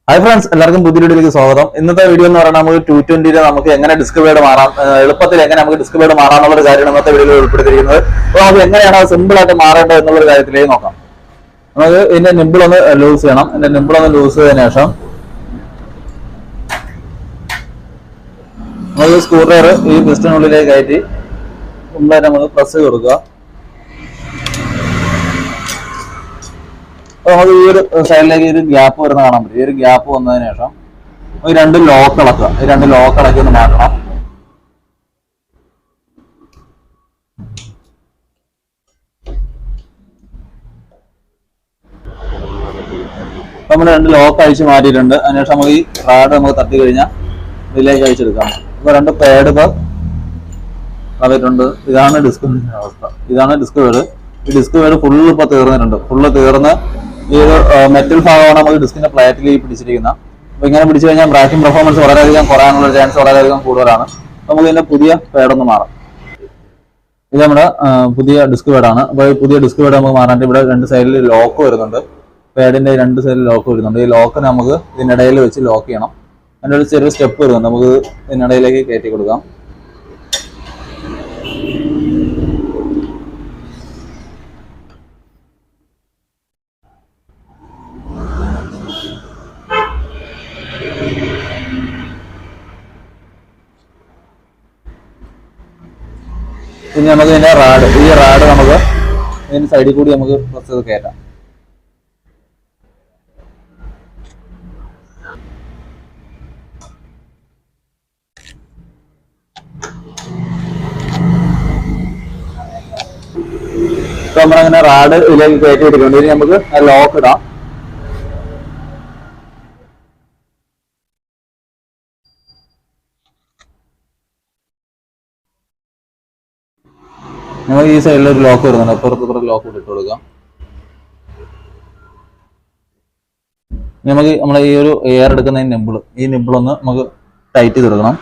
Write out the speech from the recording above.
Hi friends, എല്ലാവർക്കും പുതിയ വീഡിയോയിലേക്ക് സ്വാഗതം. ഇന്നത്തെ വീഡിയോ എന്ന് പറയുന്നത് നമുക്ക് 220 നമുക്ക് എങ്ങനെ ഡിസ്ക് ബേഡ് മാറാം, എളുപ്പത്തിൽ എങ്ങനെ നമുക്ക് ഡിസ്ക് ബേഡ് മാറാം എന്നുള്ളൊരു കാര്യമാണ് ഇന്നത്തെ വീഡിയോയിൽ ഉൾപ്പെടുത്തിയിരിക്കുന്നത്. അപ്പോൾ നമുക്ക് എങ്ങനെയാണ് അത് സിമ്പിൾ ആയിട്ട് മാറേണ്ടത് എന്നുള്ളൊരു കാര്യത്തിലേക്ക് നോക്കാം. നമുക്ക് ഇതിന്റെ നിമ്പിൾ ഒന്ന് ലൂസ് ചെയ്യണം. ഇതിന്റെ നിമ്പിൾ ഒന്ന് ലൂസ് ചെയ്തതിനു ശേഷം നമുക്ക് സ്ക്രൂ ഡ്രൈവർ ഈ പിസ്റ്റണിനുള്ളിലേക്ക് കയറ്റി സിമ്പിളായിട്ട് നമുക്ക് പ്രസ് ചെയ്ത് കൊടുക്കുക. അപ്പൊ നമുക്ക് ഈ ഒരു സൈഡിലേക്ക് ഒരു ഗ്യാപ്പ് വരുന്ന കാണാൻ പറ്റും. ഈ ഒരു ഗ്യാപ്പ് വന്നതിന് ശേഷം ഈ രണ്ട് ലോക്ക് ഇളക്കുക. ഈ രണ്ട് ലോക്ക് ഇളക്കി ഒന്ന് മാറ്റണം. നമ്മൾ രണ്ട് ലോക്ക് അഴിച്ച് മാറ്റിയിട്ടുണ്ട്. അതിനുശേഷം നമുക്ക് ഈ റാഡ് നമുക്ക് തട്ടി കഴിഞ്ഞാൽ ഇതിലേക്ക് അഴിച്ചെടുക്കാം. ഇപ്പൊ രണ്ട് പാഡ് ഇപ്പൊ കളഞ്ഞിട്ടുണ്ട്. ഇതാണ് ഡിസ്ക് അവസ്ഥ. ഇതാണ് ഡിസ്ക് വേഡ്. ഈ ഡിസ്ക് വേഡ് ഫുള്ള് ഇപ്പൊ തീർന്നിട്ടുണ്ട്. ഫുള്ള് തീർന്ന് ഈ ഒരു മെറ്റൽ ഭാഗമാണ് നമുക്ക് ഡിസ്കിന്റെ പ്ലേറ്റിൽ പിടിച്ചിരിക്കുന്നത്. അപ്പൊ ഇങ്ങനെ പിടിച്ചു കഴിഞ്ഞാൽ ബ്രാക്കിംഗ് പെർഫോമൻസ് വളരെയധികം കുറയാനുള്ള ചാൻസ് വളരെയധികം കൂടുതലാണ്. നമുക്ക് ഇതിന്റെ പുതിയ പാഡൊന്ന് മാറാം. ഇത് നമ്മുടെ പുതിയ ഡിസ്ക് പാഡാണ്. അപ്പോൾ ഈ പുതിയ ഡിസ്ക് പാഡ് നമുക്ക് മാറാനായിട്ട് ഇവിടെ രണ്ട് സൈഡിൽ ലോക്ക് വരുന്നുണ്ട്. പാഡിന്റെ രണ്ട് സൈഡിൽ ലോക്ക് വരുന്നുണ്ട്. ഈ ലോക്ക് നമുക്ക് ഇതിനിടയിൽ വെച്ച് ലോക്ക് ചെയ്യണം. അതിൻ്റെ ഒരു ചെറിയ സ്റ്റെപ്പ് വരുന്നുണ്ട്. നമുക്ക് ഇതിനിടയിലേക്ക് കയറ്റി കൊടുക്കാം. ഇനി നമുക്ക് ഇതിന്റെ ഈ റാഡ് നമുക്ക് ഇതിന്റെ സൈഡിൽ കൂടി നമുക്ക് പ്രസ് ചെയ്ത് കയറ്റാം. ഇപ്പൊ നമ്മളങ്ങനെ റാഡ് ഇതിലേക്ക് കയറ്റി എടുക്കുന്നുണ്ട്. ഇനി നമുക്ക് ലോക്ക് ഇടാം. നമുക്ക് ഈ സൈഡിൽ ഒരു ലോക്ക് വരുന്നുണ്ട്. അപ്പുറത്ത് ലോക്ക് ഇട്ട് കൊടുക്കാം. നമുക്ക് നമ്മളെ ഈ ഒരു എയർ എടുക്കുന്ന ഈ നിമ്പിൾ ഒന്ന് നമുക്ക് ടൈറ്റ് ചെയ്ത് കൊടുക്കണം.